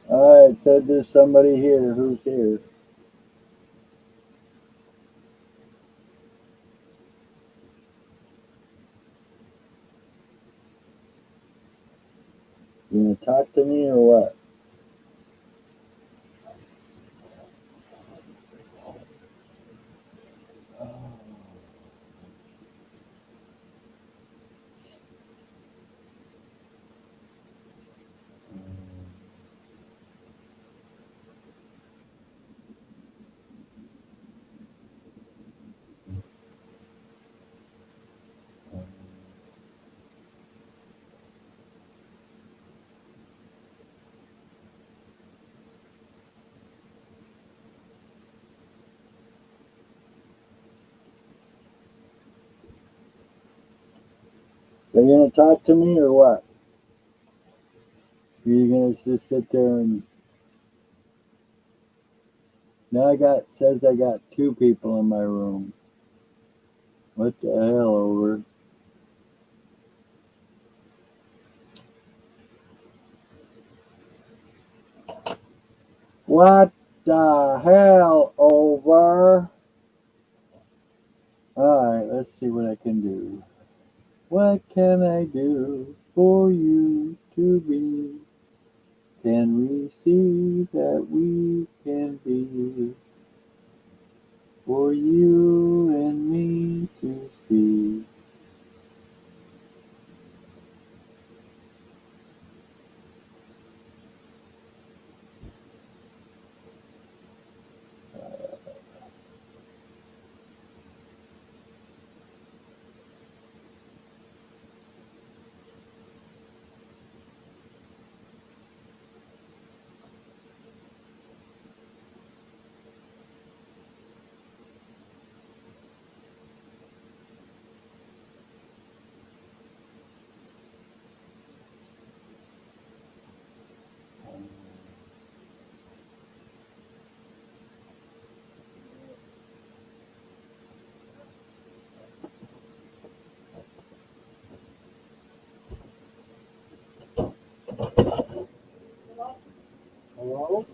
Alright, said there's somebody here. Who's here? You gonna talk to me or what? So you gonna talk to me or what? You gonna just sit there and now says I got two people in my room. What the hell, over? What the hell, over? Alright, let's see what I can do. What can I do for you to be? Can we see that we can be? For you and me to see. Hello?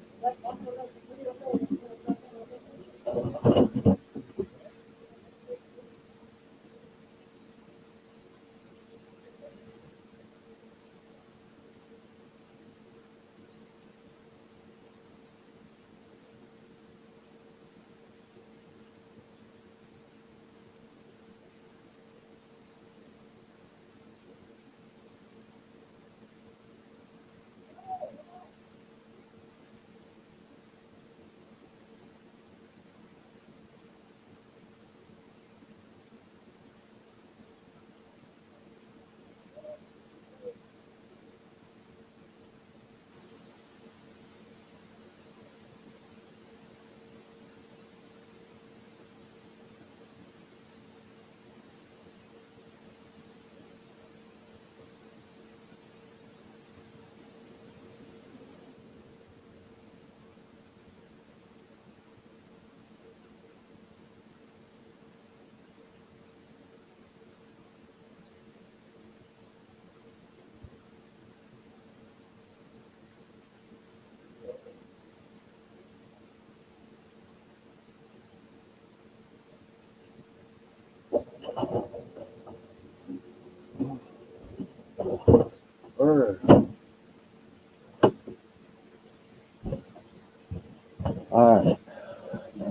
Alright.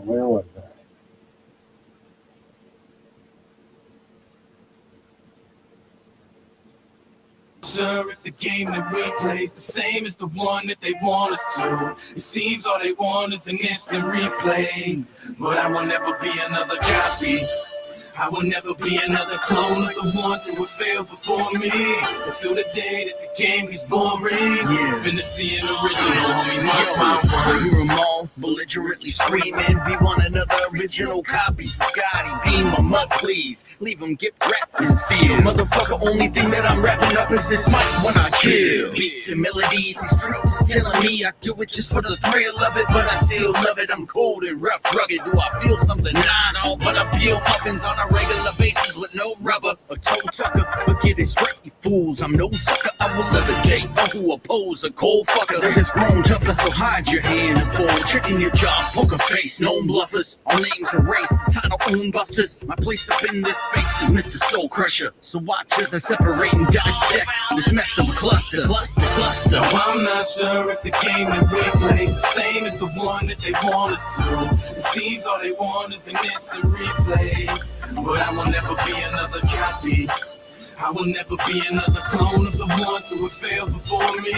Where was I? Sure, if the game that we play is the same as the one that they want us to. It seems all they want is an instant replay. But I will never be another copy. I will never be another clone of the ones who have failed before me. Until the day that the game gets boring. Yeah. Finna see an original, homie, mark my words. Hear them all belligerently screaming. Be one another original copies. Scotty, beam them up, please. Leave them get rapped and see it. Motherfucker, only thing that I'm wrapping up is this mic when I kill. Beats and melodies, these streets telling me I do it just for the thrill of it. But I still love it, I'm cold and rough, rugged. Do I feel something? Not all, but I peel muffins on a regular basis with no rubber or toe tucker. But get it straight, you fools. I'm no sucker, I will levitate all who oppose a cold fucker that has grown tougher. So hide your hand and fold, checking your jaws, poker face, known bluffers. Our names erased, the title own busters. My place up in this space is Mr. Soul Crusher. So watch as I separate and dissect this mess of a cluster. No, I'm not sure if the game that we play is the same as the one that they want us to. It seems all they want is an instant replay, but I will never be another copy. I will never be another clone of the ones who have failed before me.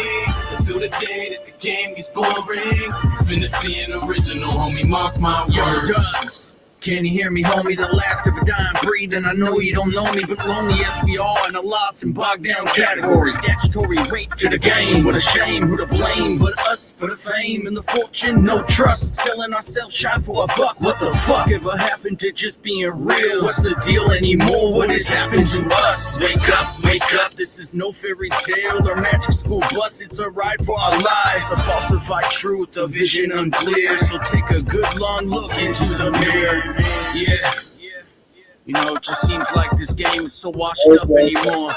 Until the day that the game gets boring, you finna see an original, homie, mark my words. Can you hear me, homie? The last of a dying breed, and I know you don't know me, but lonely as we are in a lost and bogged down category. Statutory rape to the game, what a shame, who to blame but us for the fame and the fortune, no trust. Selling ourselves shot for a buck, what the fuck ever happened to just being real? What's the deal anymore? What has happened to us? Wake up, this is no fairy tale or magic school bus, it's a ride for our lives. A falsified truth, a vision unclear, so take a good long look into the mirror. Yeah, you know, it just seems like this game is so washed up anymore.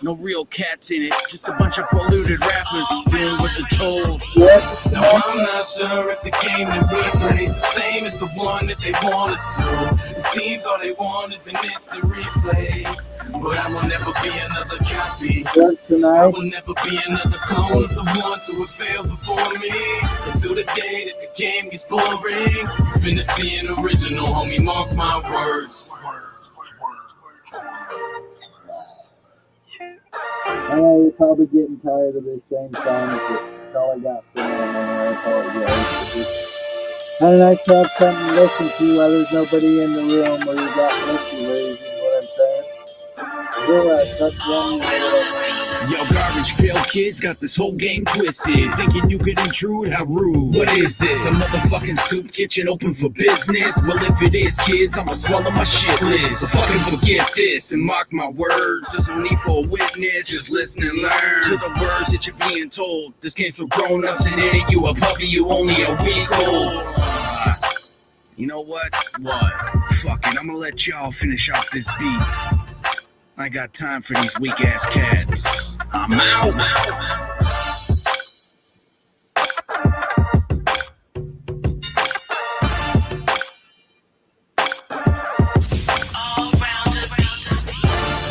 No real cats in it, just a bunch of polluted rappers dealing with the toll. Now I'm not sure if the game that we play is the same as the one that they want us to. It seems all they want is an instant replay, but I will never be another copy. I will never be another clone of the ones who have failed before me. Until the day that the game gets boring, you finna see an original, homie, mark my words. I know you're probably getting tired of this same song. That's all I got for now, man. I apologize. Kind of nice to have something to listen to while there's nobody in the room where you got listeners, you know what I'm saying? Yo, garbage pail kids got this whole game twisted, thinking you could intrude, how rude. What is this, a motherfucking soup kitchen open for business? Well, if it is, kids, I'ma swallow my shit list. So fucking forget this and mark my words. There's no need for a witness, just listen and learn to the words that you're being told. This game's for grown-ups, and it ain't you a puppy, you only a week old. You know what? Fuck it, I'ma let y'all finish off this beat. I ain't got time for these weak-ass cats. I'm out.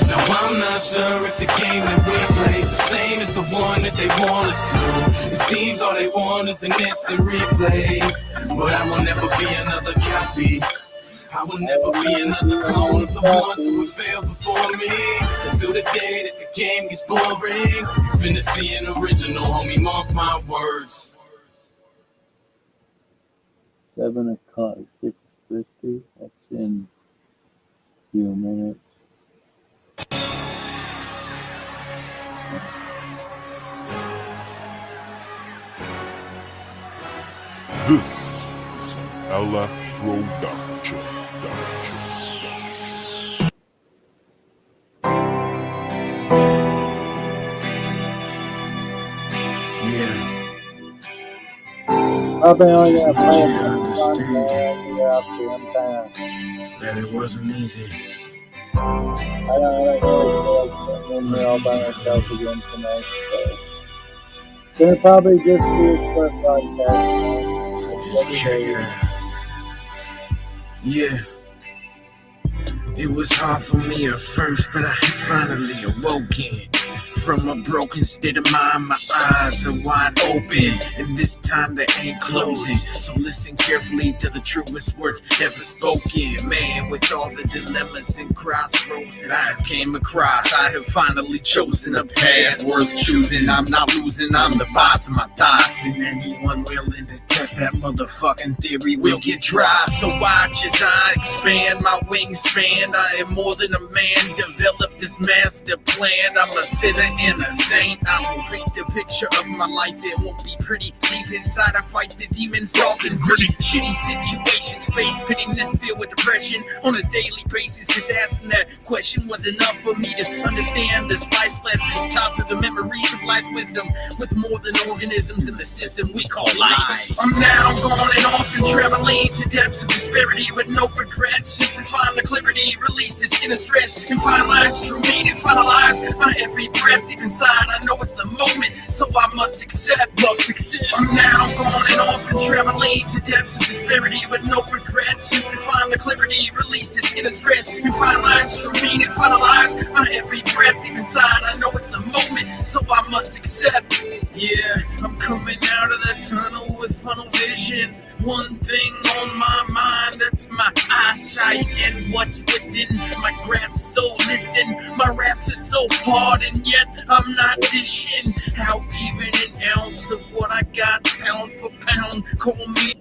Now I'm not sure if the game that we play is the same as the one that they want us to. It seems all they want is an instant replay, but I will never be another copy. I will never be another clone of the ones who have failed before me. Until the day that the game gets boring, you finna see an original, homie, mark my words. 7 o'clock, 6:50. That's in a few minutes. This is an LF Production. I've been only gonna play You it for understand. fun, man. Yeah, I'm kind That it wasn't easy. I don't really feel like sitting in there all by myself again tonight. So. Gonna probably just do it for a podcast. So just check it out. Yeah. It was hard for me at first, but I had finally awoken from a broken state of mind. My eyes are wide open, and this time they ain't closing. So listen carefully to the truest words ever spoken. Man, with all the dilemmas and crossroads that I've came across, I have finally chosen a path worth choosing. I'm not losing, I'm the boss of my thoughts, and anyone willing to test that motherfucking theory will get dropped. So watch as I expand my wingspan. I am more than a man, develop this master plan. I'm a sinner and a saint. I will paint the picture of my life, it won't be pretty. Deep inside I fight the demons, dark and gritty. Shitty situations, face pittiness, filled with depression on a daily basis. Just asking that question was enough for me to understand this life's lessons taught through the memories of life's wisdom, with more than organisms in the system we call life. I'm now gone and off and traveling to depths of disparity with no regrets, just to find the clarity, release this inner stress, and find life's true true meaning, finalize my every breath deep inside. I know it's the moment, so I must accept. I'm now going and off and traveling to depths of disparity with no regrets, just to find the clarity, release this inner stress, and find lines, true meaning, finalize my every breath deep inside. I know it's the moment, so I must accept. Yeah, I'm coming out of that tunnel with funnel vision. One thing on my mind, that's my eyesight and what's within my grasp. So listen, my raps is so hard and yet I'm not dishing out even an ounce of what I got, pound for pound. Call me.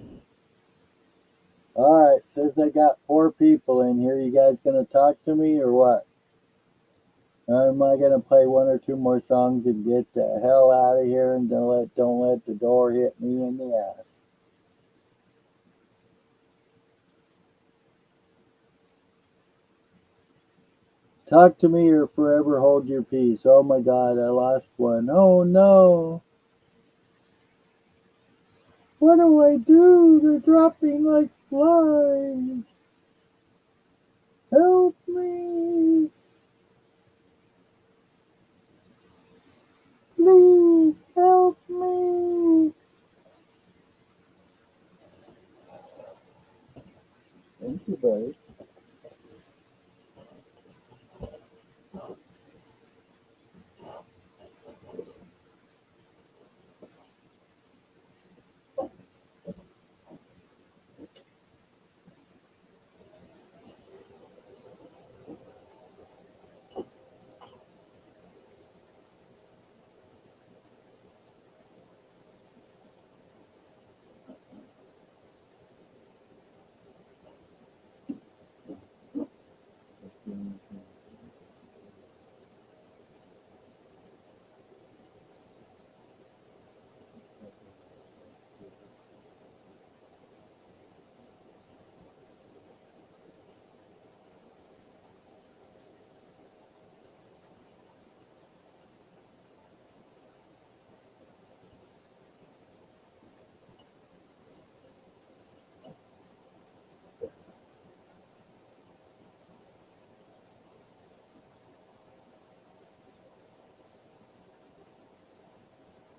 Alright, says I got 4 people in here. You guys gonna talk to me or what? Or am I gonna play 1 or 2 more songs and get the hell out of here and don't let the door hit me in the ass? Talk to me or forever hold your peace. Oh my God, I lost one. Oh no. What do I do? They're dropping like flies. Help me. Please help me. Thank you, buddy.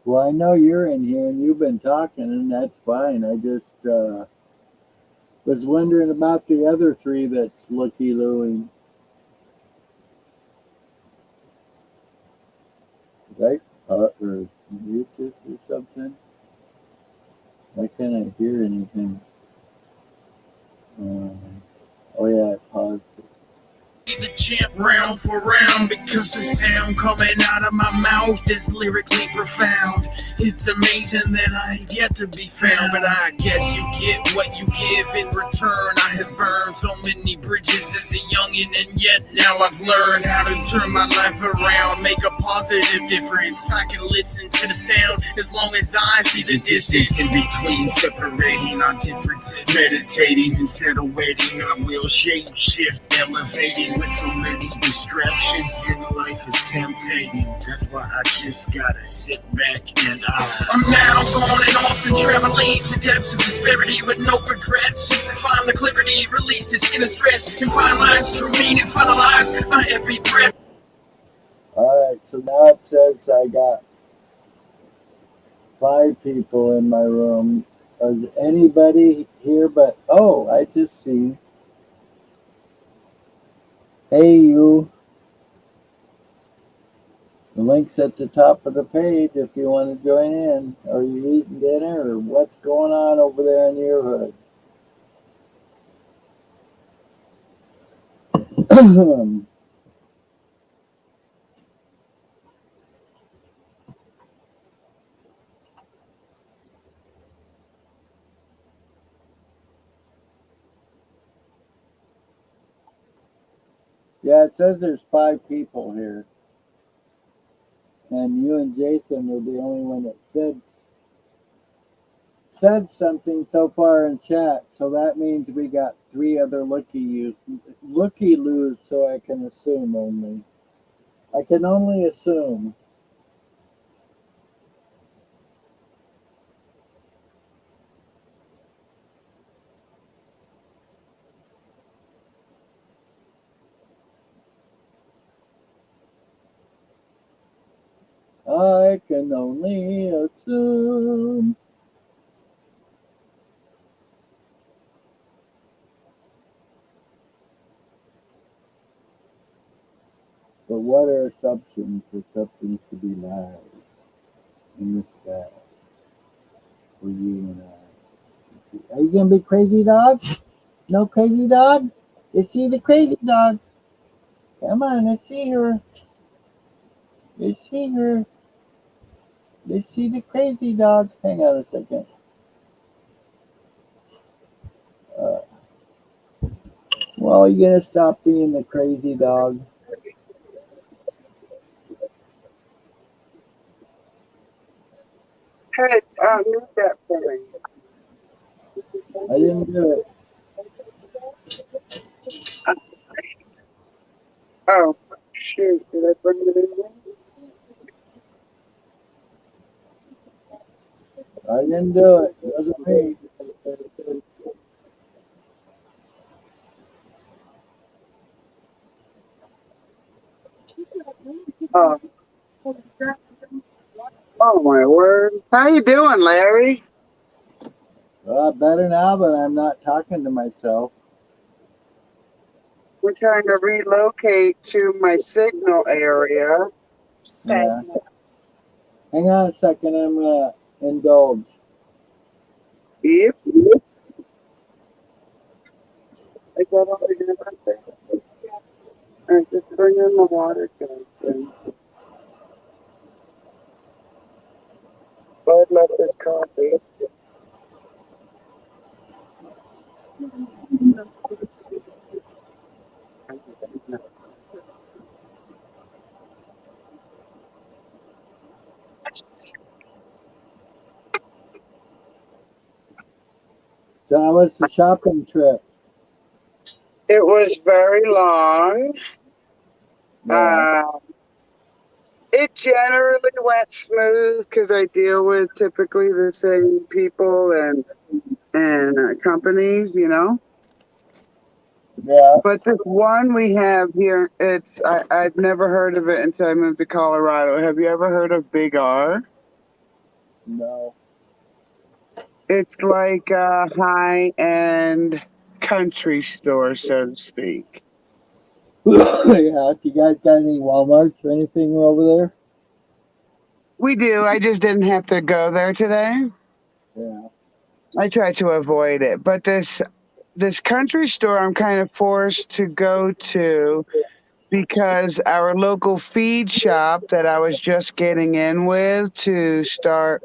Well, I know you're in here and you've been talking, and that's fine. I just was wondering about the other 3 that's looky-looing. Right? Or mute this or something? Why can't I hear anything? Oh yeah, I paused it. The champ round for round, because the sound coming out of my mouth is lyrically profound. It's amazing that I've yet to be found, but I guess you get what you give in return. I have burned so many bridges as a youngin', and yet now I've learned how to turn my life around, make a positive difference. I can listen to the sound as long as I see the distance in between, separating our differences. Meditating instead of waiting, I will shape shift, elevating. With so many distractions in life is tempting. That's why I just gotta sit back and I'm now going and off and traveling to depths of disparity with no regrets, just to find the clarity, release this inner stress, and find lines, true meaning, finalize my every breath. Alright, so now it says I got 5 people in my room. Is anybody here but, oh, I just see. Hey you. The link's at the top of the page if you want to join in. Are you eating dinner or what's going on over there in your hood? Yeah, it says there's 5 people here. And you and Jason were the only one that said something so far in chat. So that means we got 3 other looky-loos, so I can assume only. I can only assume. I can only assume. But what are assumptions? Assumptions to be lies in the sky for you and I. Are you gonna be crazy dog? No crazy dog? Let's see the crazy dog. Come on, let's see her. Let's see her. Let's see the crazy dog. Hang on a second. Uh, well, you gonna stop being the crazy dog? Hey, mute that for me. I didn't do it. Oh, shoot. Did I bring it in? I didn't do it. It wasn't me. Oh, oh my word. How you doing, Larry? A lot better now, but I'm not talking to myself. We're trying to relocate to my signal area. Yeah. Hang on a second. I'm gonna indulge. Yep. I got all the different things. I just bring in the water can. Bud left his coffee. So how was the shopping trip? It was very long. Yeah. It generally went smooth because I deal with typically the same people and companies, you know. Yeah. But this one we have here, I've never heard of it until I moved to Colorado. Have you ever heard of Big R? No. It's like a high-end country store, so to speak. Yeah. Do you guys got any Walmarts or anything over there? We do. I just didn't have to go there today. Yeah. I try to avoid it, but this country store I'm kind of forced to go to because our local feed shop that I was just getting in with to start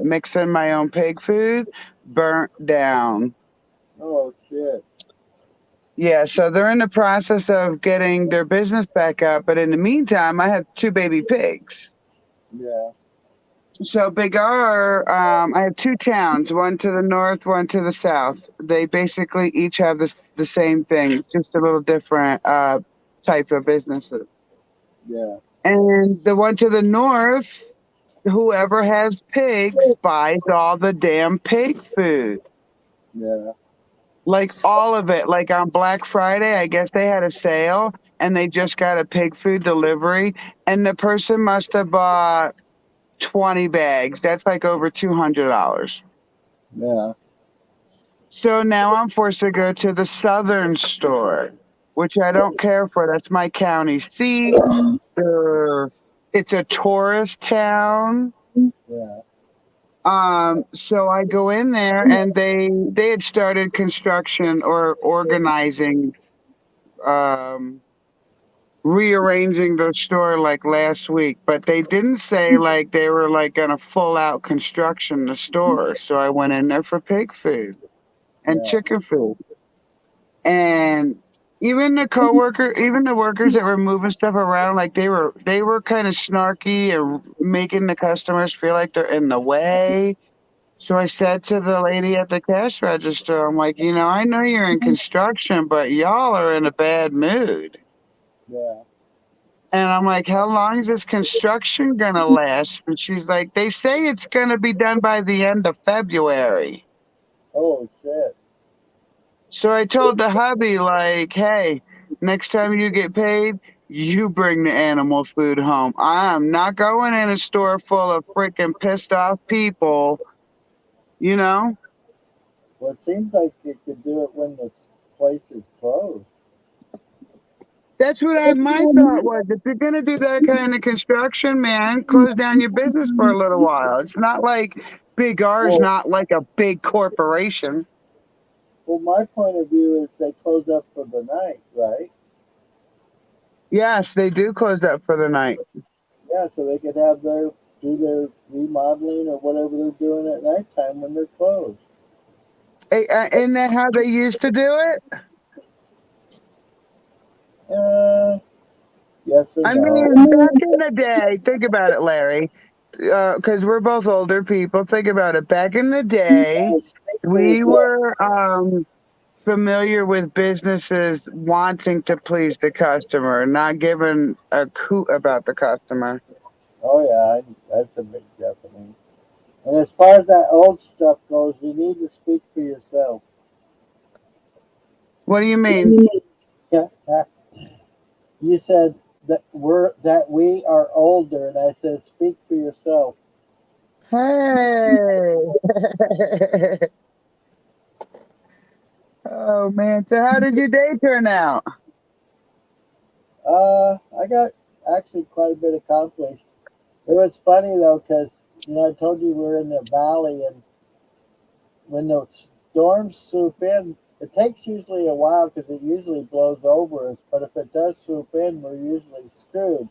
mixing my own pig food burnt down. Oh shit. Yeah, so they're in the process of getting their business back up, but in the meantime, I have 2 baby pigs. Yeah. So Big R, I have 2 towns, one to the north, one to the south. They basically each have the same thing, just a little different type of businesses. Yeah. And the one to the north, whoever has pigs buys all the damn pig food. Yeah. Like all of it. Like on Black Friday, I guess they had a sale and they just got a pig food delivery. And the person must have bought 20 bags. That's like over $200. Yeah. So now I'm forced to go to the southern store, which I don't care for. That's my county seat. It's a tourist town. Yeah. So I go in there and they had started construction or organizing, rearranging the store like last week, but they didn't say like they were like gonna full out construction the store. So I went in there for pig food and Yeah. chicken food. And even even the workers that were moving stuff around, like they were kind of snarky and making the customers feel like they're in the way. So I said to the lady at the cash register, I'm like, I know you're in construction, but y'all are in a bad mood. Yeah. And I'm like, how long is this construction gonna last? And she's like, they say it's gonna be done by the end of February. Oh shit. So I told the hubby, like, hey, next time you get paid, You bring the animal food home. I'm not going in a store full of freaking pissed off people, you know? Well, it seems like you could do it when the place is closed. That's what my thought was. If you're gonna do that kind of construction, man, close down your business for a little while. It's not like Big R's Well, not like a big corporation. well, my point of view is they close up for the night, right? Yes, they do close up for the night. Yeah, so they could have do their remodeling or whatever they're doing at nighttime when they're closed. Hey, isn't that how they used to do it? Uh, yes or I no? mean, back in the day, think about it, Larry, because we're both older people. Think about it. Back in the day, Speak for we yourself. were familiar with businesses wanting to please the customer, not giving a hoot about the customer. Oh yeah, that's a big definitely. And as far as that old stuff goes, you need to speak for yourself. What do you mean? Yeah, you said that we are older, and I said speak for yourself. Hey. Oh man. So how did your day turn out? I got actually quite a bit accomplished. It was funny though, because I told you we're in the valley, and when the storms swoop in, it takes usually a while because it usually blows over us. But if it does swoop in, we're usually screwed.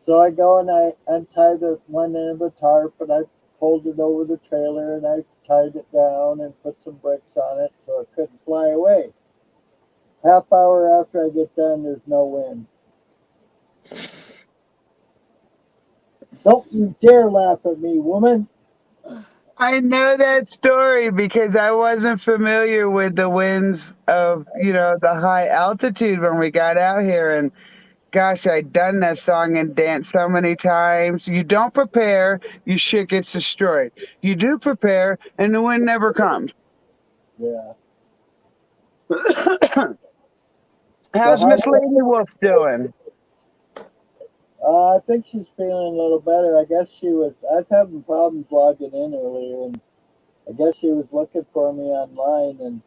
So I go and I untie the one end of the tarp, and I pulled it over the trailer, and I tied it down and put some bricks on it so it couldn't fly away. Half hour after I get done, there's no wind. Don't you dare laugh at me, woman. I know that story because I wasn't familiar with the winds of, the high altitude when we got out here. And gosh, I'd done that song and danced so many times. You don't prepare, your shit gets destroyed. You do prepare, and the wind never comes. Yeah. So How's how? Miss Lady Wolf doing? I think she's feeling a little better. I guess she was. I was having problems logging in earlier, and I guess she was looking for me online, and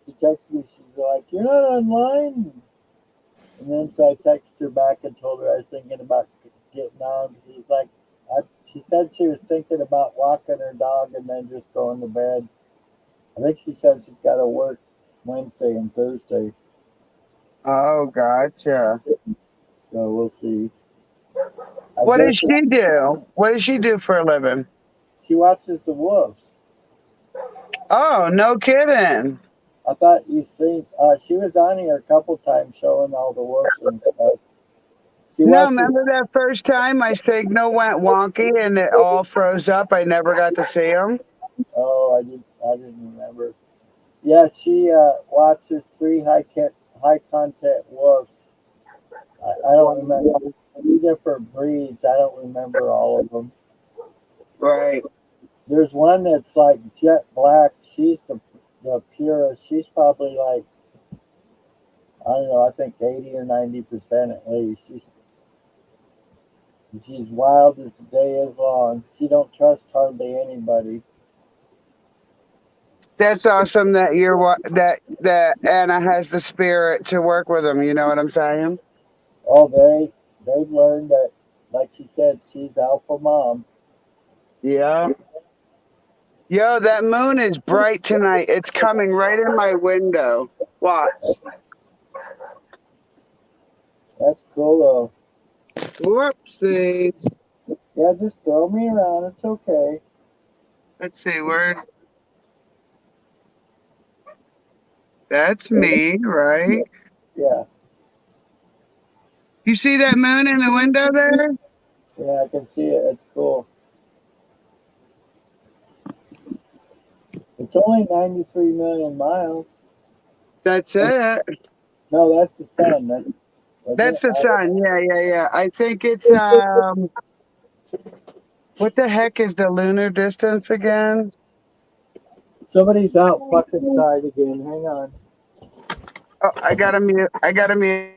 she texted me. She's like, "You're not online." And then so I texted her back and told her I was thinking about getting on. She's like, she said she was thinking about walking her dog and then just going to bed. I think she said she's got to work Wednesday and Thursday, Oh, gotcha. so we'll see. I What does guess she do? What does she do for a living? she watches the wolves. Oh, no kidding. I thought you seen. She was on here a couple times showing all the wolves and stuff. She No, watches. remember that first time my signal went wonky and it all froze up? I never got to see them. Oh, I didn't remember. Yeah, she watches high content wolves. I don't remember. Three different breeds. I don't remember all of them. Right. There's one that's like jet black. She's the purest. She's probably like, I don't know. I think 80 or 90% at least. She's wild as the day is long. She don't trust hardly anybody. That's awesome that that Anna has the spirit to work with them. You know what I'm saying? Oh, they've learned that, like she said, she's alpha mom. Yeah. Yo, that moon is bright tonight. It's coming right in my window. Watch. That's cool Whoopsie. though. Yeah, just throw me around. It's okay. Let's see where. That's me, right? Yeah, You see that moon in the window there? yeah, I can see it. It's cool. It's only 93 million miles. That's it. No, that's the sun. That's the sun. Yeah. I think it's what the heck is the lunar distance again? Somebody's out fucking side again. Hang on. Oh, I gotta mute. I gotta mute.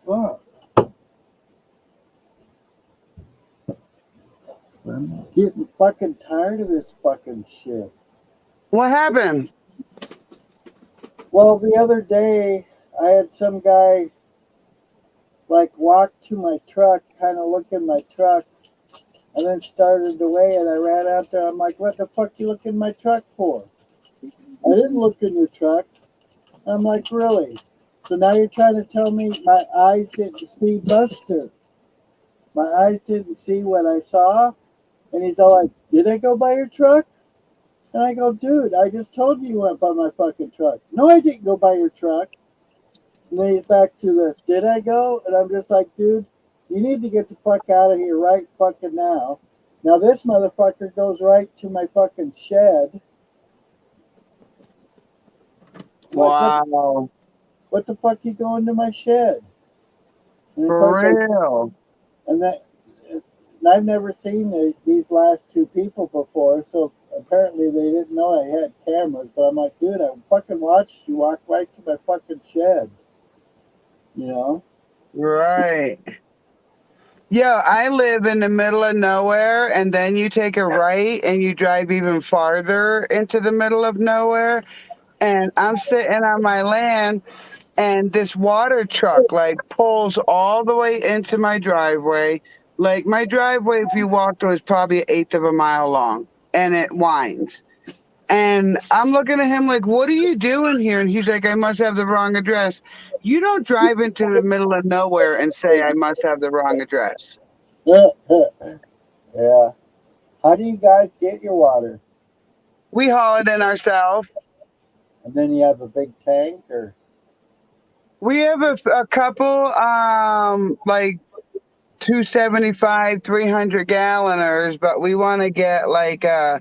Fuck. I'm getting fucking tired of this fucking shit. What happened? Well, the other day, I had some guy like walk to my truck, kind of look in my truck, and then started away, and I ran out there. I'm like, what the fuck you look in my truck for? I didn't look in your truck. I'm like, really? So now you're trying to tell me my eyes didn't see Buster. My eyes didn't see what I saw? And he's all like, did I go by your truck? And I go, dude, I just told you went by my fucking truck. No, I didn't go by your truck. And then he's back to the, did I go? And I'm just like, dude, you need to get the fuck out of here right fucking now. Now this motherfucker goes right to my fucking shed. Wow. What the fuck you going to my shed? And of For course I- real. and I've never seen these last two people before, so apparently they didn't know I had cameras. But I'm like, dude, I fucking watched you walk right to my fucking shed. You know? Right. Yeah, I live in the middle of nowhere, and then you take a right and you drive even farther into the middle of nowhere. And I'm sitting on my land, and this water truck like pulls all the way into my driveway. Like my driveway, if you walked, was probably an eighth of a mile long, and it winds. And I'm looking at him like, what are you doing here? And he's like, I must have the wrong address. You don't drive into the middle of nowhere and say, I must have the wrong address. Yeah. How do you guys get your water? We haul it in ourselves. And then you have a big tank, or We have a couple, like 275, 300 galloners, but we want to get like a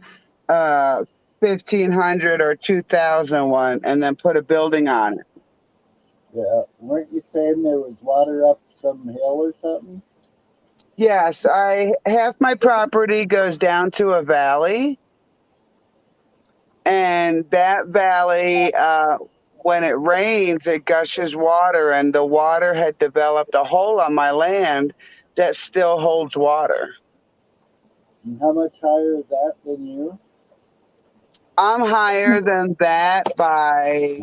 1,500 or 2,000 one and then put a building on it. yeah, weren't you saying there was water up some hill or something? Yes, half my property goes down to a valley, and that valley, when it rains, it gushes water, and the water had developed a hole on my land that still holds water. And how much higher is that than you? I'm higher than that by,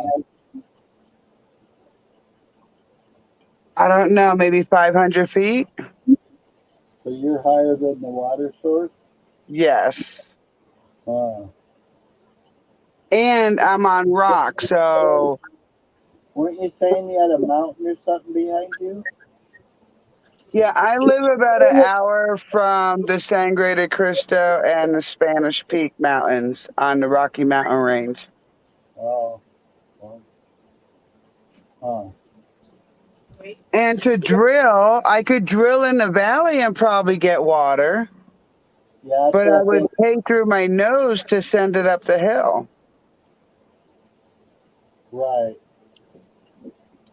I don't know, maybe 500 feet. So you're higher than the water source? Yes. Uh, And I'm on rock, so weren't you saying you had a mountain or something behind you? yeah, I live about an hour from the Sangre de Cristo and the Spanish Peak Mountains on the Rocky Mountain Range. Oh, well, huh. And to drill, I could drill in the valley and probably get water, Yeah, but I would pay through my nose to send it up the hill. right.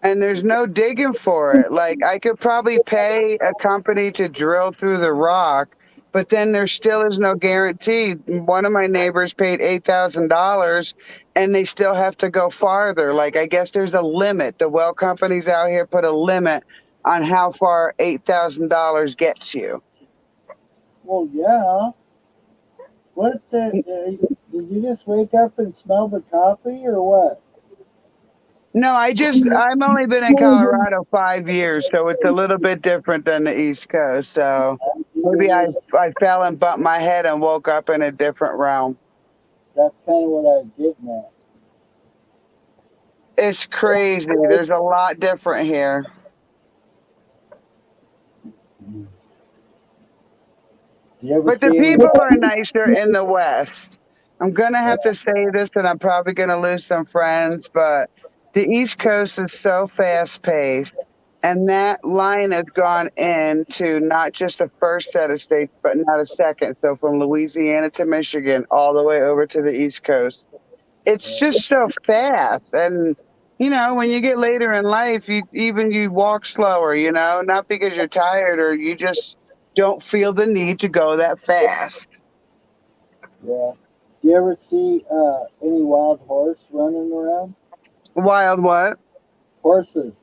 And there's no digging for it. Like I could probably pay a company to drill through the rock, but then there still is no guarantee. One of my neighbors paid $8,000 and they still have to go farther. Like I guess there's a limit. The well companies out here put a limit on how far $8,000 gets you. Well, yeah. What the? Did you just wake up and smell the coffee, or what? No, I've only been in Colorado 5 years, so it's a little bit different than the East Coast. So maybe I fell and bumped my head and woke up in a different realm. That's kind of what I'm getting at. It's crazy. There's a lot different here. Do you ever But the see any- people are nicer in the West. I'm going to have to say this, and I'm probably going to lose some friends, but the East Coast is so fast paced. And that line has gone into not just the first set of states, but not a second. So from Louisiana to Michigan, all the way over to the East Coast. It's just so fast. And, you know, when you get later in life, you walk slower, you know, not because you're tired or you just don't feel the need to go that fast. Yeah. You ever see any wild horse running around? Wild what? Horses.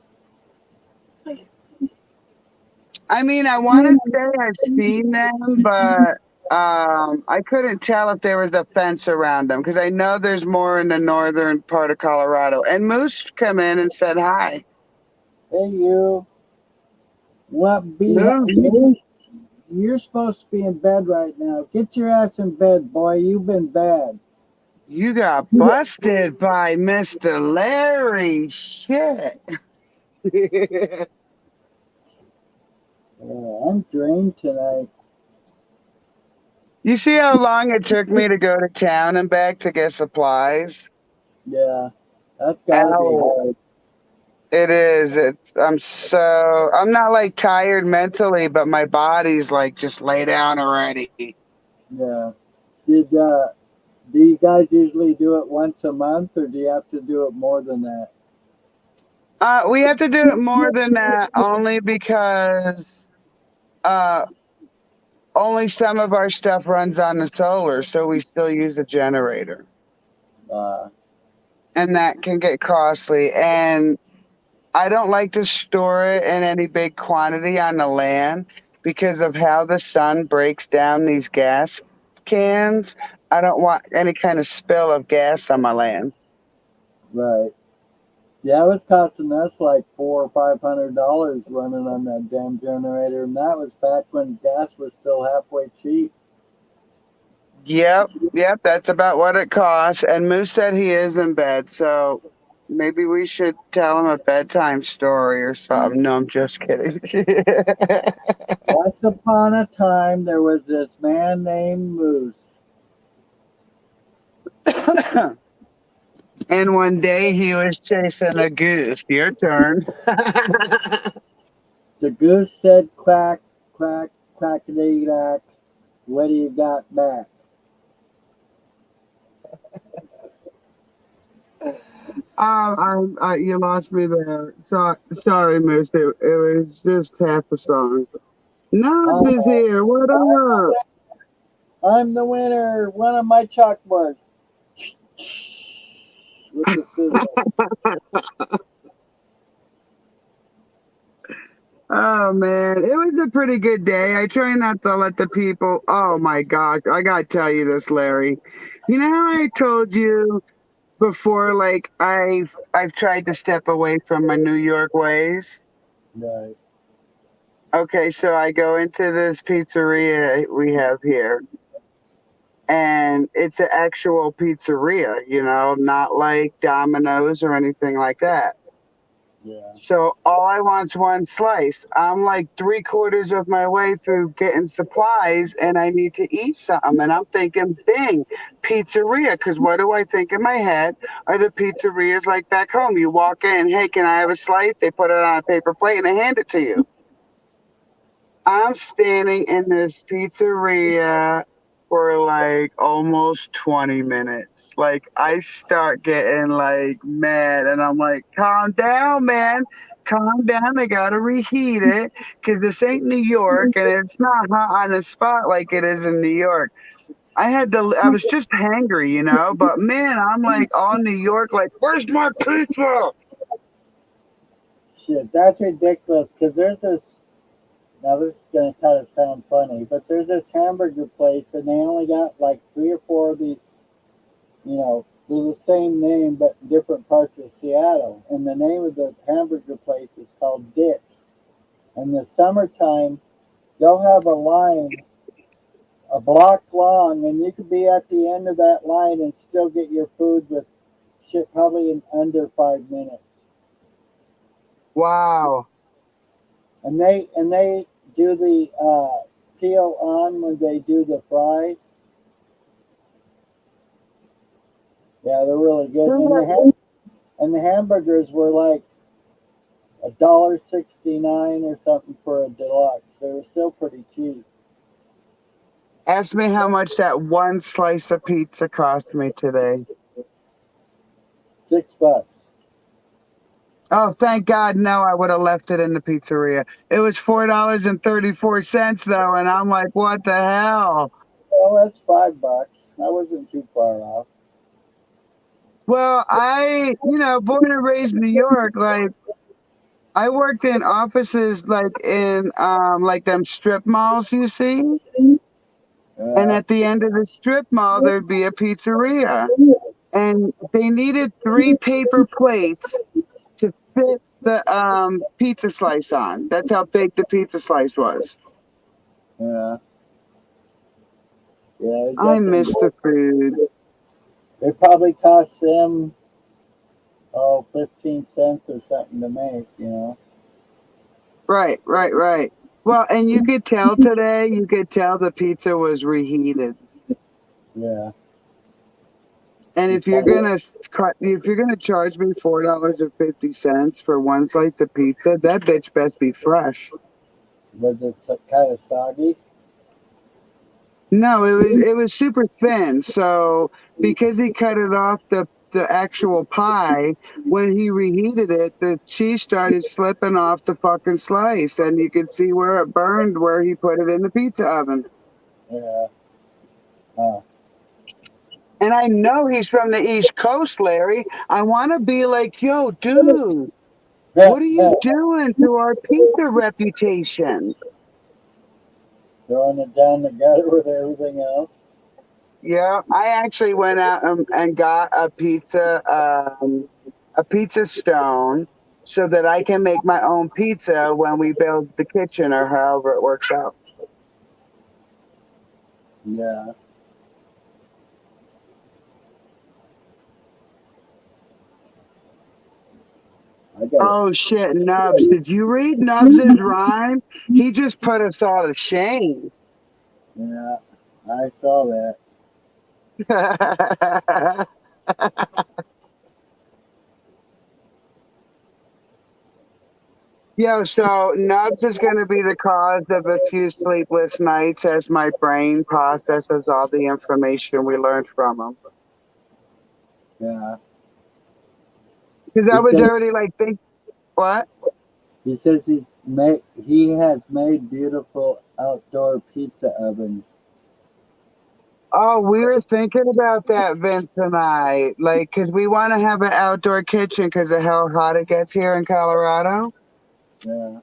I mean, I want to say I've seen them, but I couldn't tell if there was a fence around them because I know there's more in the northern part of Colorado. And moose come in and said hi. Hey, you. What be? Moose, You're supposed to be in bed right now. Get your ass in bed, boy. You've been bad. you got busted by Mr. Larry. Shit. Yeah, I'm drained tonight. You see how long it took me to go to town and back to get supplies? Yeah, that's gotta be Ow. hard. It is. I'm not like tired mentally, but my body's like just lay down already. Yeah. Did do you guys usually do it once a month, or do you have to do it more than that? We have to do it more than that only because uh only some of our stuff runs on the solar, so we still use a generator. Uh, And that can get costly. And I don't like to store it in any big quantity on the land because of how the sun breaks down these gas cans. I don't want any kind of spill of gas on my land. right. Yeah, it was costing us like $400 or $500 running on that damn generator, and that was back when gas was still halfway cheap. Yep, that's about what it costs. And Moose said he is in bed, so maybe we should tell him a bedtime story or something. No, I'm just kidding. Once upon a time, there was this man named Moose. And one day he was chasing a goose. Your turn. The goose said, "Quack, quack, quackity quack. What do you got back?" You lost me there. Sorry, Moose. It was just half the song. Nubs is Oh, here. What up? I'm the winner. One of my chalkboards with the scissors. Oh man, it was a pretty good day. I try not to let the people. Oh my gosh, I gotta tell you this, Larry. You know how I told you before? Like I've tried to step away from my New York ways. Right. Okay, so I go into this pizzeria we have here, and it's an actual pizzeria. Not like Domino's or anything like that. Yeah. So all I want's one slice. I'm like 3/4 of my way through getting supplies and I need to eat something. And I'm thinking, bing, pizzeria. Because what do I think in my head are the pizzerias like back home? You walk in, hey, can I have a slice? They put it on a paper plate and they hand it to you. I'm standing in this pizzeria for like almost 20 minutes. Like I start getting like mad and I'm like, calm down, man. Calm down. They gotta reheat it because this ain't New York and it's not hot on the spot like it is in New York. I was just hangry, but man, I'm like all New York, like, where's my pizza? Shit, that's ridiculous. Because there's this. Now this is gonna kind of sound funny, but there's this hamburger place, and they only got like 3 or 4 of these. They're the same name but in different parts of Seattle. And the name of the hamburger place is called Dick's. In the summertime, they'll have a line a block long, and you could be at the end of that line and still get your food with shit probably in under 5 minutes. Wow. And they do the peel on when they do the fries. Yeah, they're really good. And the hamburgers were like $1.69 or something for a deluxe. They were still pretty cheap. Ask me how much that one slice of pizza cost me today. $6. Oh, thank God, no, I would have left it in the pizzeria. It was $4.34 though, and I'm like, what the hell? Well, that's $5. I wasn't too far off. Well, born and raised in New York, like I worked in offices like in like them strip malls you see. And Yeah, at the end of the strip mall there'd be a pizzeria. And they needed 3 paper plates to fit the pizza slice on. That's how big the pizza slice was. yeah, yeah. It I definitely. miss the food. It probably cost them 15 cents or something to make. You know. Right, right, right. Well, and you could tell today, you could tell the pizza was reheated. Yeah. And It's if you're probably, gonna charge me $4.50 for one slice of pizza, that bitch best be fresh. was it kind of soggy? No, it was super thin. So because he cut it off the actual pie, when he reheated it, the cheese started slipping off the fucking slice, and you could see where it burned where he put it in the pizza oven. Yeah. Huh. And I know he's from the East Coast, Larry. I want to be like, yo, dude, Yeah, what are yeah. you doing to our pizza reputation? Throwing it down the gutter with everything else. Yeah, I actually went out and got a pizza stone, so that I can make my own pizza when we build the kitchen or however it works out. Yeah. I got it. Oh shit, Nubs! Did you read Nubs's rhyme? He just put us all to shame. Yeah. I saw that. Yo, so Nubs is going to be the cause of a few sleepless nights as my brain processes all the information we learned from him. Yeah. Because I He was said already like, think what? he says he has made beautiful outdoor pizza ovens. Oh, we were thinking about that, Vince and I. Like, because we want to have an outdoor kitchen because of how hot it gets here in Colorado. Yeah.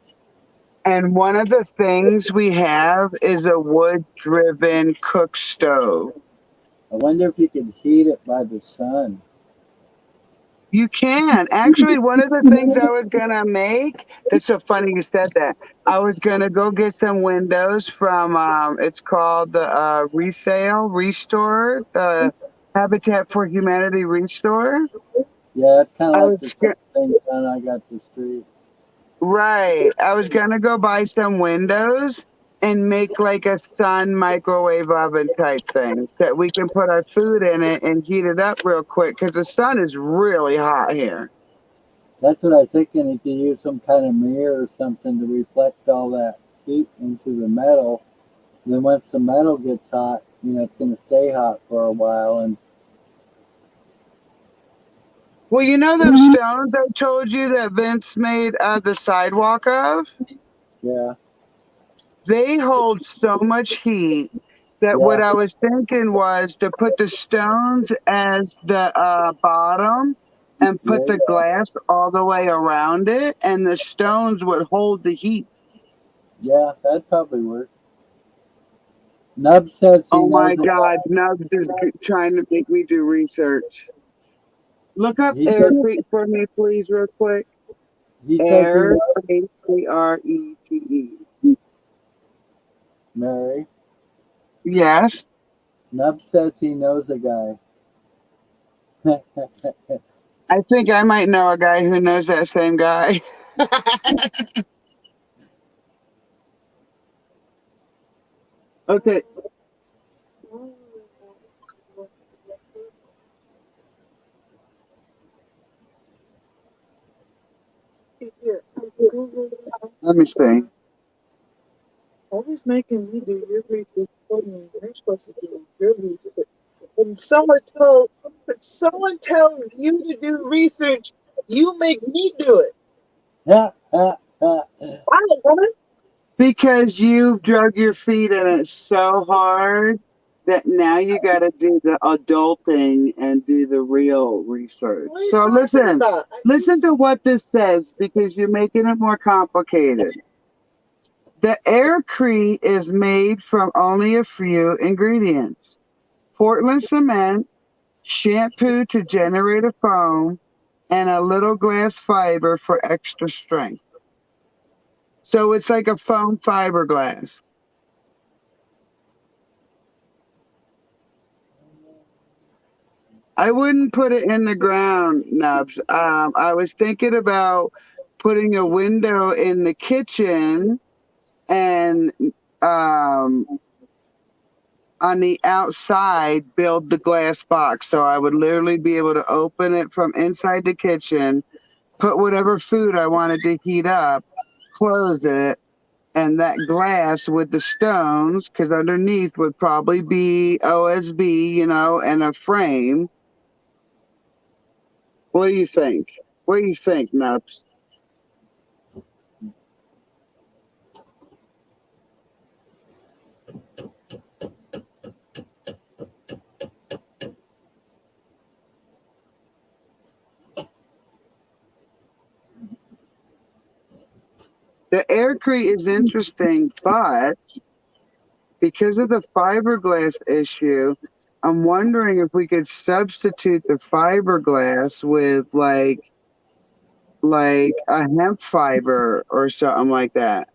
And one of the things we have is a wood driven cook stove. I wonder if you could heat it by the sun. You can. Actually, one of the things I was going to make, that's so funny you said that. I was going to go get some windows from, it's called the Restore, the Habitat for Humanity Restore. Yeah, it's kind of I like the was same thing done I got the street. Right. I was gonna go buy some windows and make like a sun microwave oven type thing that we can put our food in it and heat it up real quick because the sun is really hot here. That's what I was thinking. You could use some kind of mirror or something to reflect all that heat into the metal. And then once the metal gets hot, it's going to stay hot for a while. And Well, you know them stones I told you that Vince made the sidewalk of? yeah, They hold so much heat that yeah, what I was thinking was to put the stones as the bottom and put yeah, the glass all the way around it, and the stones would hold the heat. yeah, that'd probably work. Nub says he Oh knows my a God, guy. Nubs is trying to make me do research. Look up He air says, Crete for me, please, real quick. he says he Air knows space Crete. Mary. Yes. Nub says he knows a guy. I think I might know a guy who knows that same guy. Okay. Let me see. Always making me do your research for me. You're supposed to do your research. When someone tells you to do research, you make me do it. Ha, ha, ha. I don't want it. Because you've drug your feet in it so hard that now you got to do the adulting and do the real research. What are you So talking listen, about? listen to what this says because you're making it more complicated. The aircrete is made from only a few ingredients: Portland cement, shampoo to generate a foam, and a little glass fiber for extra strength. So it's like a foam fiberglass. I wouldn't put it in the ground, Nubs. I was thinking about putting a window in the kitchen and um, on the outside build the glass box. So I would literally be able to open it from inside the kitchen, put whatever food I wanted to heat up, close it, and that glass with the stones, because underneath would probably be OSB, you know, and a frame. What do you think? What do you think, Nups? The aircrete is interesting, but because of the fiberglass issue, I'm wondering if we could substitute the fiberglass with like a hemp fiber or something like that.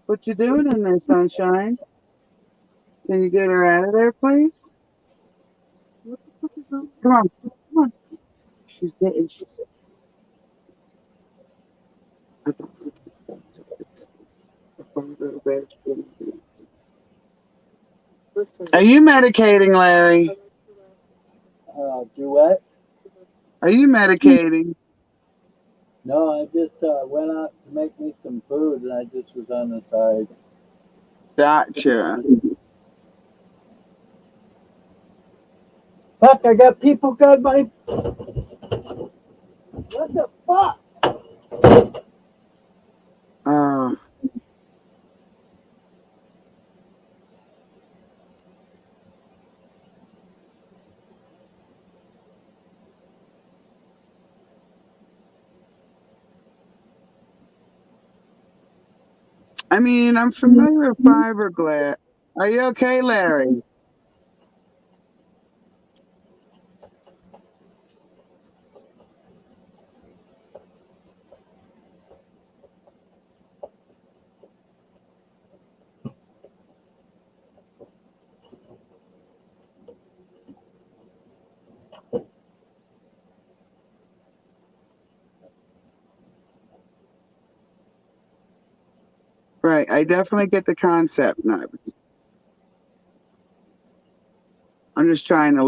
What you doing in there, sunshine? Can you get her out of there, please? What the fuck is wrong? Come on, come on. She's getting. Listen. Are you medicating, Larry? Do what? Are you medicating? No, I just went out to make me some food, and I just was on the side. Gotcha. Fuck! I got people got my. What the fuck? Uh, I mean, I'm familiar with fiberglass. Are you okay, Larry? Right. I definitely get the concept now. I'm just trying to